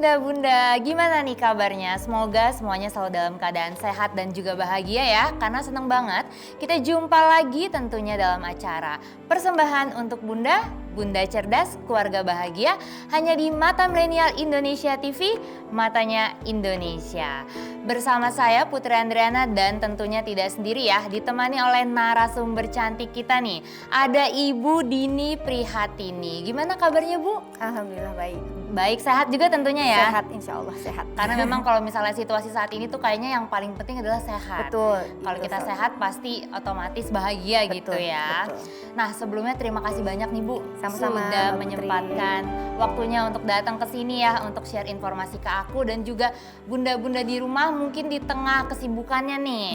bunda-bunda, gimana nih kabarnya? Semoga semuanya selalu dalam keadaan sehat dan juga bahagia ya. Karena seneng banget kita jumpa lagi tentunya dalam acara persembahan untuk bunda, bunda cerdas, keluarga bahagia. Hanya di Mata Milenial Indonesia TV, matanya Indonesia. Bersama saya Putri Andriana dan tentunya tidak sendiri ya. Ditemani oleh narasumber cantik kita nih. Ada Ibu Dini Prihatini. Gimana kabarnya Bu? Alhamdulillah baik. Baik, sehat juga tentunya ya? Sehat, insya Allah sehat. Karena memang kalau misalnya situasi saat ini tuh kayaknya yang paling penting adalah sehat. Betul. Kalau kita sehat pasti otomatis bahagia gitu ya. Betul. Nah sebelumnya terima kasih banyak nih Bu. Sama-sama, sudah Mbak menyempatkan waktunya untuk datang ke sini ya. Untuk share informasi ke aku dan juga bunda-bunda di rumah mungkin di tengah kesibukannya nih.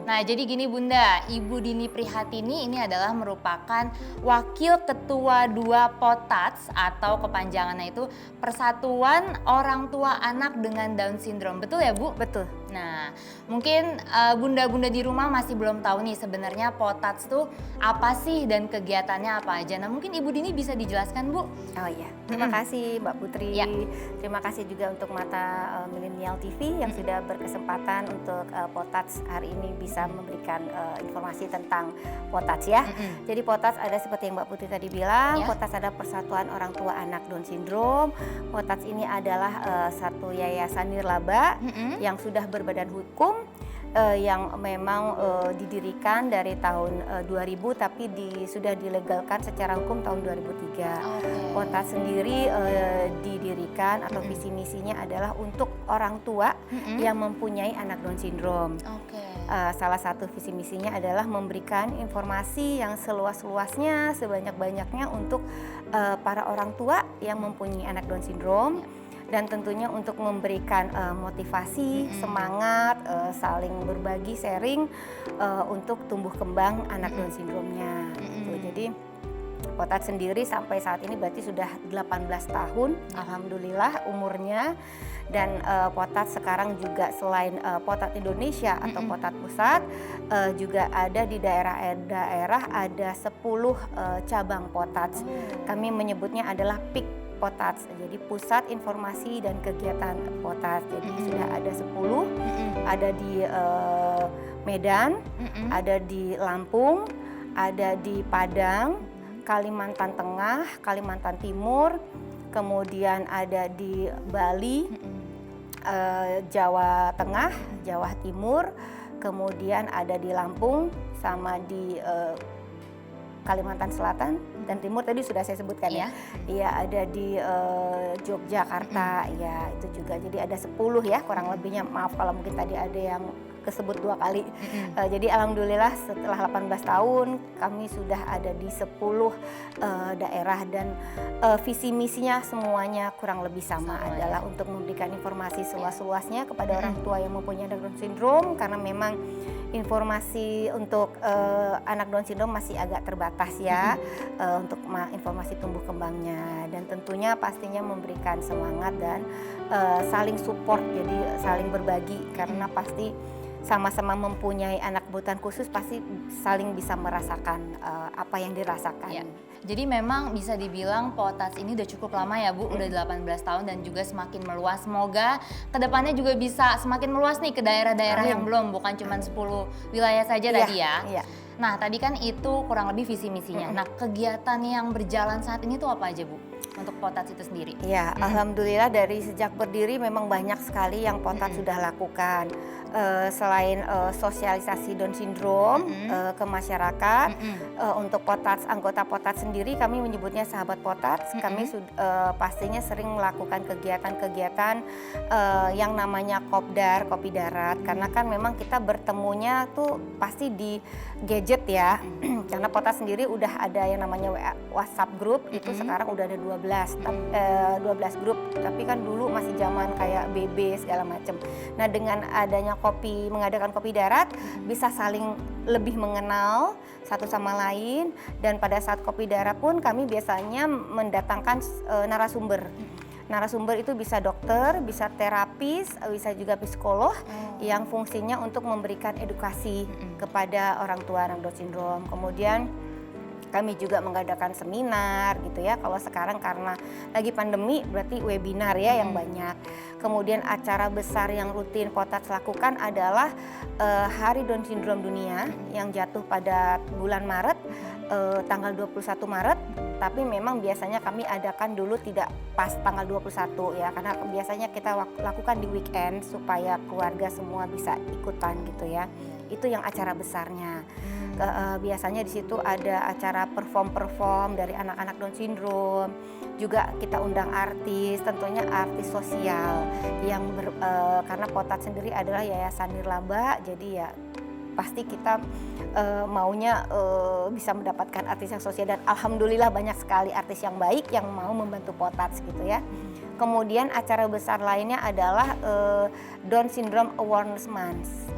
Nah jadi gini Bunda, Ibu Dini Prihatini ini adalah merupakan Wakil Ketua 2 POTATS atau kepanjangannya itu Persatuan Orang Tua Anak dengan Down Syndrome. Betul ya Bu? Betul. Nah mungkin bunda-bunda di rumah masih belum tahu nih sebenarnya POTATS tuh apa sih dan kegiatannya apa aja. Nah mungkin Ibu Dini bisa dijelaskan Bu? Oh iya, terima kasih Mbak Putri. Ya. Terima kasih juga untuk Mata Milenial TV yang sudah berkesempatan untuk POTATS hari ini bisa memberikan informasi tentang POTATS ya. Jadi POTATS ada seperti yang Mbak Putri tadi bilang, Ya. POTATS ada Persatuan Orang Tua Anak Down Syndrome. POTATS ini adalah satu yayasan nirlaba yang sudah berbadan hukum yang memang didirikan dari tahun 2000 tapi sudah dilegalkan secara hukum tahun 2003. POTATS sendiri didirikan atau visi misinya adalah untuk orang tua yang mempunyai anak Down Syndrome. Salah satu visi misinya adalah memberikan informasi yang seluas-luasnya, sebanyak-banyaknya untuk para orang tua yang mempunyai anak Down Syndrome. Dan tentunya untuk memberikan motivasi, semangat, saling berbagi, sharing untuk tumbuh kembang anak Down Syndrome-nya. Gitu. Jadi POTATS sendiri sampai saat ini berarti sudah 18 tahun, alhamdulillah umurnya. Dan POTATS sekarang juga selain POTATS Indonesia atau POTATS Pusat, juga ada di daerah-daerah ada 10 cabang POTATS. Kami menyebutnya adalah PIK POTATS, jadi Pusat Informasi dan Kegiatan POTATS. Jadi sudah ada 10, ada di Medan, ada di Lampung, ada di Padang, Kalimantan Tengah, Kalimantan Timur, kemudian ada di Bali, Jawa Tengah, Jawa Timur, kemudian ada di Lampung, sama di Kalimantan Selatan dan Timur tadi sudah saya sebutkan ya. Iya, ada di Yogyakarta, ya itu juga. Jadi ada 10 ya kurang lebihnya. Maaf kalau mungkin tadi ada yang kesebut 2 kali. Jadi alhamdulillah setelah 18 tahun kami sudah ada di 10 daerah dan visi misinya semuanya kurang lebih sama adalah untuk memberikan informasi seluas-luasnya kepada orang tua yang mempunyai anak Down Syndrome, karena memang informasi untuk anak Down Syndrome masih agak terbatas ya, untuk informasi tumbuh kembangnya, dan tentunya pastinya memberikan semangat dan saling support, jadi saling berbagi, karena pasti sama-sama mempunyai anak kebutuhan khusus pasti saling bisa merasakan apa yang dirasakan. Ya. Jadi memang bisa dibilang POTATS ini udah cukup lama ya Bu, udah 18 tahun dan juga semakin meluas. Semoga kedepannya juga bisa semakin meluas nih ke daerah-daerah yang belum, bukan cuma 10 wilayah saja tadi ya. Iya. Nah tadi kan itu kurang lebih visi misinya. Nah kegiatan yang berjalan saat ini tuh apa aja Bu untuk POTATS itu sendiri? Ya, alhamdulillah dari sejak berdiri memang banyak sekali yang POTATS sudah lakukan. Selain sosialisasi Down Syndrome ke masyarakat, untuk POTATS, anggota POTATS sendiri kami menyebutnya sahabat POTATS. Kami pastinya sering melakukan kegiatan-kegiatan yang namanya kopdar, kopi darat, karena kan memang kita bertemunya tuh pasti di gadget ya. Karena POTATS sendiri udah ada yang namanya WhatsApp group, itu sekarang udah ada 12 grup, tapi kan dulu masih zaman kayak BB segala macam. Nah dengan adanya mengadakan kopi darat, bisa saling lebih mengenal satu sama lain, dan pada saat kopi darat pun kami biasanya mendatangkan narasumber. Narasumber itu bisa dokter, bisa terapis, bisa juga psikolog yang fungsinya untuk memberikan edukasi kepada orang tua anak Down Syndrome. Kemudian Kami juga mengadakan seminar gitu ya. Kalau sekarang karena lagi pandemi berarti webinar ya yang banyak. Kemudian acara besar yang rutin Potats lakukan adalah Hari Down Syndrome Dunia yang jatuh pada bulan Maret, tanggal 21 Maret. Tapi memang biasanya kami adakan dulu tidak pas tanggal 21 ya, karena biasanya kita lakukan di weekend supaya keluarga semua bisa ikutan gitu ya. Itu yang acara besarnya. Biasanya di situ ada acara perform dari anak-anak Down Syndrome. Juga kita undang artis, tentunya artis sosial yang karena Potats sendiri adalah yayasan nirlaba, jadi ya pasti kita maunya bisa mendapatkan artis yang sosial, dan alhamdulillah banyak sekali artis yang baik yang mau membantu Potats gitu ya. Kemudian acara besar lainnya adalah Down Syndrome Awareness Month.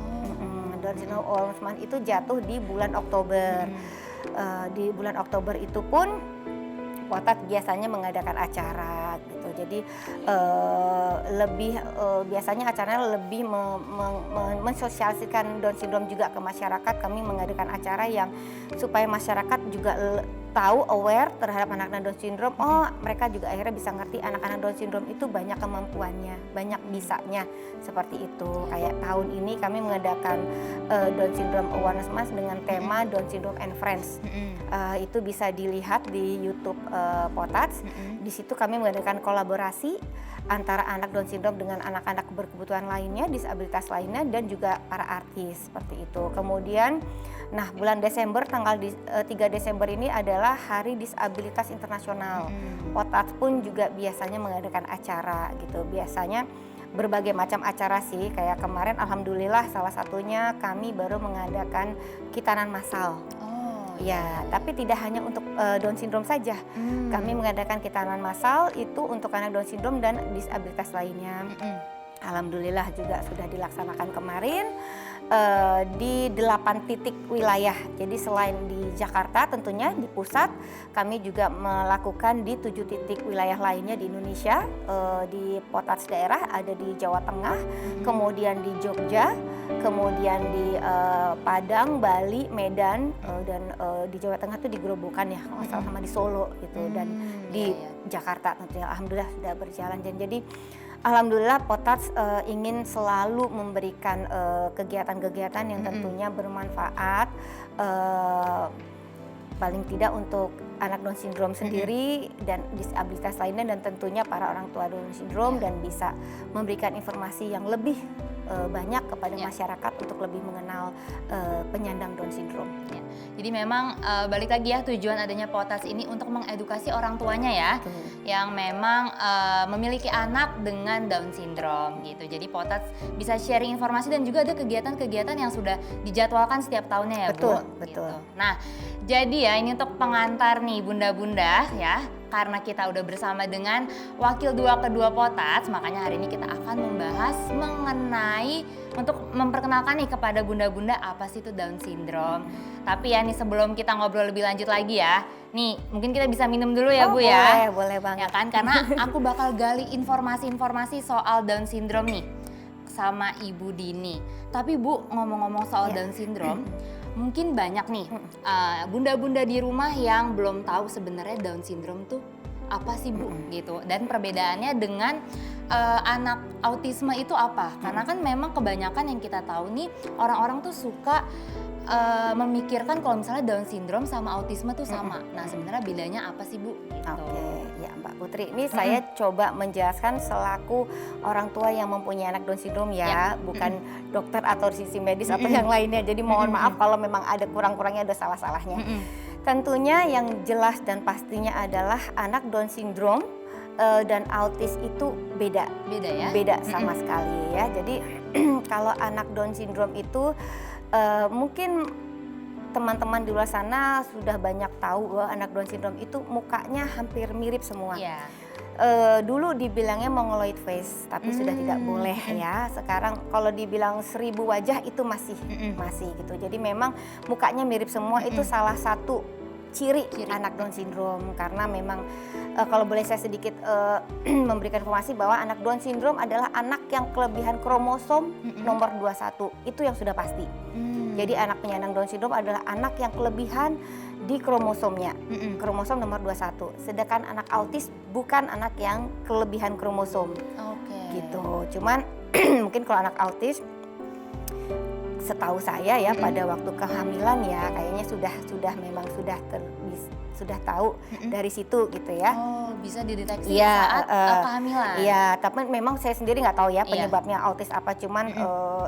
Down Syndrome Awareness Month itu jatuh di bulan Oktober. Di bulan Oktober itu pun Potats biasanya mengadakan acara gitu. Jadi biasanya acaranya lebih mensosialisasikan Down Syndrome juga ke masyarakat. Kami mengadakan acara yang supaya masyarakat juga tahu, aware terhadap anak-anak Down Syndrome. Oh, mereka juga akhirnya bisa ngerti anak-anak Down Syndrome itu banyak kemampuannya, banyak bisanya, seperti itu. Kayak tahun ini kami mengadakan Down Syndrome Awareness Month dengan tema Down Syndrome and Friends. Itu bisa dilihat di YouTube Potats. Di situ kami mengadakan kolaborasi antara anak Down Syndrome dengan anak-anak berkebutuhan lainnya, disabilitas lainnya, dan juga para artis seperti itu. Kemudian, nah bulan Desember tanggal 3 Desember ini adalah Hari Disabilitas Internasional. Potats pun juga biasanya mengadakan acara gitu. Biasanya berbagai macam acara sih, kayak kemarin alhamdulillah salah satunya kami baru mengadakan kitanan massal. Ya, tapi tidak hanya untuk Down Syndrome saja. Kami mengadakan kitanan massal itu untuk anak Down Syndrome dan disabilitas lainnya. Alhamdulillah juga sudah dilaksanakan kemarin di 8 titik wilayah. Jadi selain di Jakarta tentunya di pusat, kami juga melakukan di 7 titik wilayah lainnya di Indonesia. Di Potats daerah ada di Jawa Tengah, kemudian di Jogja, kemudian di Padang, Bali, Medan, dan di Jawa Tengah itu di Gerobokan ya, kalau nggak salah, sama di Solo gitu, dan di Jakarta tentunya alhamdulillah sudah berjalan. Dan jadi alhamdulillah Potats ingin selalu memberikan kegiatan-kegiatan yang tentunya bermanfaat, paling tidak untuk anak Down Syndrome sendiri dan disabilitas lainnya, dan tentunya para orang tua Down Syndrome, dan bisa memberikan informasi yang lebih banyak kepada masyarakat untuk lebih mengenal penyandang Down Syndrome. Ya. Jadi memang balik lagi ya, tujuan adanya Potats ini untuk mengedukasi orang tuanya ya, yang memang memiliki anak dengan Down Syndrome gitu. Jadi Potats bisa sharing informasi dan juga ada kegiatan-kegiatan yang sudah dijadwalkan setiap tahunnya ya, betul, Bu. Betul. Gitu. Nah, jadi ya ini untuk pengantar nih bunda-bunda ya, karena kita udah bersama dengan wakil 2 kedua Potats, makanya hari ini kita akan membahas mengenai untuk memperkenalkan nih kepada bunda-bunda apa sih itu Down Syndrome. Tapi ya nih sebelum kita ngobrol lebih lanjut lagi ya, nih mungkin kita bisa minum dulu ya Bu ya. Boleh banget. Ya kan, karena aku bakal gali informasi-informasi soal Down Syndrome nih sama Ibu Dini. Tapi Bu, ngomong-ngomong soal Down Syndrome, mungkin banyak nih bunda-bunda di rumah yang belum tahu sebenarnya Down Syndrome tuh apa sih Bu gitu, dan perbedaannya dengan anak autisme itu apa? Karena kan memang kebanyakan yang kita tahu nih orang-orang tuh suka memikirkan kalau misalnya Down Syndrome sama autisme tuh sama. Nah sebenarnya bedanya apa sih Bu? Gitu. Oke, ya Mbak Putri, ini saya coba menjelaskan selaku orang tua yang mempunyai anak Down Syndrome ya, bukan dokter atau sisi medis atau yang lainnya. Jadi mohon maaf kalau memang ada kurang-kurangnya, ada salah-salahnya. Tentunya yang jelas dan pastinya adalah anak Down Syndrome dan autis itu beda ya? Beda sama sekali ya. Jadi kalau anak Down Syndrome itu mungkin teman-teman di luar sana sudah banyak tahu bahwa anak Down Syndrome itu mukanya hampir mirip semua. Dulu dibilangnya mongoloid face, tapi sudah tidak boleh ya. Sekarang kalau dibilang 1000 wajah itu masih gitu. Jadi memang mukanya mirip semua, itu salah satu ciri anak Down Syndrome. Karena memang kalau boleh saya sedikit memberikan informasi bahwa anak Down Syndrome adalah anak yang kelebihan kromosom nomor 21, itu yang sudah pasti. Jadi anak penyandang Down syndrome adalah anak yang kelebihan di kromosomnya, kromosom nomor 21. Sedangkan anak autis bukan anak yang kelebihan kromosom. Gitu. Cuman mungkin kalau anak autis, setahu saya ya pada waktu kehamilan ya kayaknya sudah tahu dari situ gitu ya. Oh, bisa dideteksi saat kehamilan. Iya, tapi memang saya sendiri nggak tahu ya penyebabnya autis apa, cuman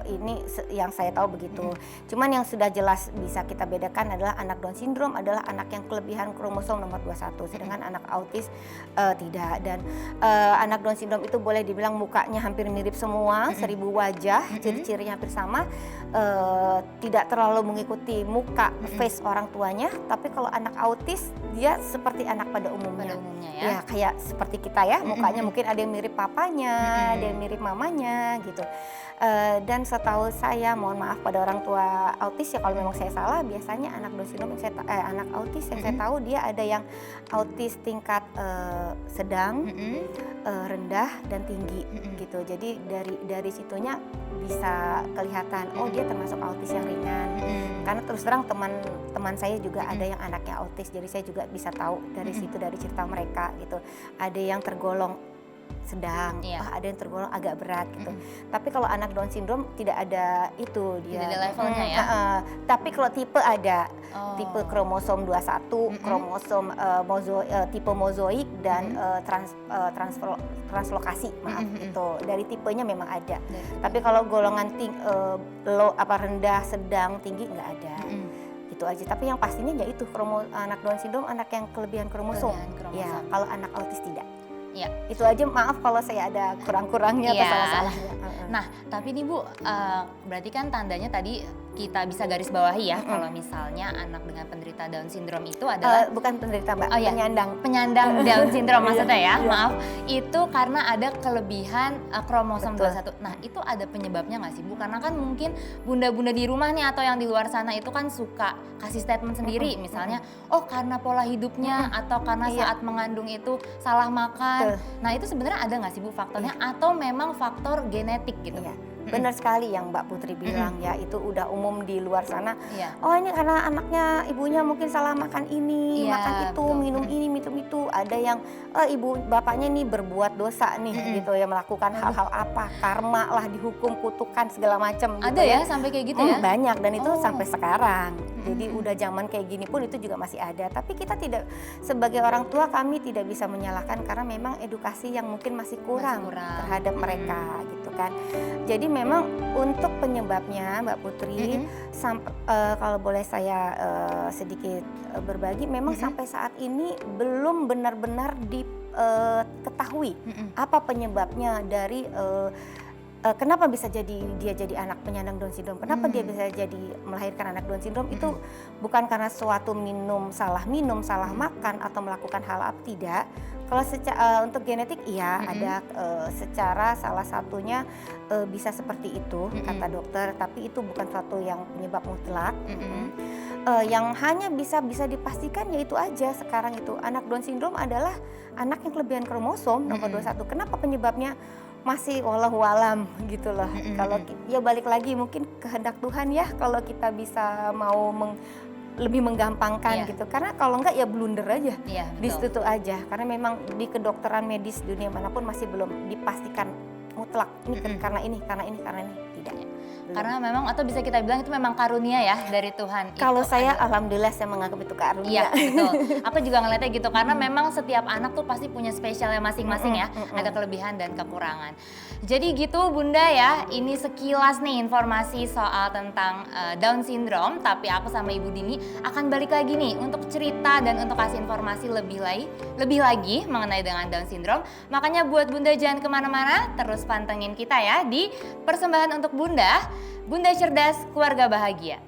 ini yang saya tahu begitu. Cuman yang sudah jelas bisa kita bedakan adalah anak Down syndrome adalah anak yang kelebihan kromosom nomor 21, sedangkan anak autis tidak. Dan anak Down syndrome itu boleh dibilang mukanya hampir mirip semua, 1000 wajah, ciri-cirinya hampir sama. Tidak terlalu mengikuti muka face orang tuanya, tapi kalau anak autis dia seperti anak pada umumnya ya kayak seperti kita ya, mukanya mungkin ada yang mirip papanya, ada yang mirip mamanya gitu. Dan setahu saya, mohon maaf pada orang tua autis ya kalau memang saya salah, biasanya anak Down syndrome anak autis yang saya tahu dia ada yang autis tingkat sedang, rendah dan tinggi gitu. Jadi dari situnya bisa kelihatan oh dia termasuk autis yang ringan. Karena terus terang teman saya juga ada yang anaknya autis, jadi saya juga bisa tahu dari situ, dari cerita mereka gitu. Ada yang tergolong sedang, ada yang tergolong agak berat gitu. Tapi kalau anak Down syndrome tidak ada itu dia. Tidak ada levelnya ya. Tapi kalau tipe ada tipe kromosom 21, kromosom tipe mozoik dan translokasi, maaf itu. Dari tipenya memang ada. Tapi kalau golongan rendah, sedang, tinggi nggak ada. Itu aja. Tapi yang pastinya ya itu anak Down syndrome anak yang kelebihan kromosom. Ya, kalau anak autis tidak. Ya. Itu aja, maaf kalau saya ada kurang-kurangnya atau salah-salahnya. Nah, tapi nih Bu, berarti kan tandanya tadi kita bisa garis bawahi ya kalau misalnya anak dengan penderita Down syndrome itu adalah bukan penderita Mbak, penyandang Down syndrome maksudnya ya, maaf. Itu karena ada kelebihan kromosom 21. Nah, itu ada penyebabnya nggak sih Bu? Karena kan mungkin bunda-bunda di rumah nih atau yang di luar sana itu kan suka kasih statement sendiri, misalnya oh karena pola hidupnya atau karena saat mengandung itu salah makan. Nah, itu sebenarnya ada nggak sih Bu faktornya atau memang faktor genetik gitu? Benar sekali yang Mbak Putri bilang ya, itu udah umum di luar sana. Oh ini karena anaknya ibunya mungkin salah makan ini, makan itu, minum ini, minum itu. Ada yang ibu bapaknya nih berbuat dosa nih gitu ya, melakukan hal-hal apa, karma lah, dihukum, kutukan segala macam. Ada gitu ya sampai kayak gitu ya? Banyak, dan itu sampai sekarang. Jadi udah zaman kayak gini pun itu juga masih ada. Tapi kita tidak, sebagai orang tua kami tidak bisa menyalahkan karena memang edukasi yang mungkin masih kurang terhadap mereka gitu kan. Jadi memang untuk penyebabnya Mbak Putri, kalau boleh saya sedikit berbagi, memang sampai saat ini belum benar-benar diketahui apa penyebabnya dari kenapa bisa dia jadi anak penyandang Down syndrome, kenapa dia bisa jadi melahirkan anak Down syndrome. Itu bukan karena suatu salah minum, salah makan atau melakukan hal apa, tidak. Kalau untuk genetik iya ada, secara salah satunya bisa seperti itu kata dokter, tapi itu bukan suatu yang penyebab mutlak. Yang hanya bisa dipastikan yaitu aja sekarang itu anak Down syndrome adalah anak yang kelebihan kromosom nomor 21. Kenapa penyebabnya masih wallahu alam gitu loh. Kalau ya balik lagi mungkin kehendak Tuhan ya, kalau kita bisa mau lebih menggampangkan gitu. Karena kalau enggak ya blunder aja, di situ aja. Karena memang di kedokteran medis dunia manapun masih belum dipastikan mutlak ini karena ini tidak. Karena memang, atau bisa kita bilang itu memang karunia ya dari Tuhan. Kalau saya alhamdulillah saya menganggap itu karunia. Iya betul. Aku juga ngeliatnya gitu karena memang setiap anak tuh pasti punya spesialnya masing-masing ya. Ada kelebihan dan kekurangan. Jadi gitu Bunda ya, ini sekilas nih informasi soal tentang Down syndrome. Tapi aku sama Ibu Dini akan balik lagi nih untuk cerita dan untuk kasih informasi lebih lagi mengenai dengan Down syndrome. Makanya buat Bunda jangan kemana-mana, terus pantengin kita ya di Persembahan untuk Bunda, Bunda Cerdas Keluarga Bahagia.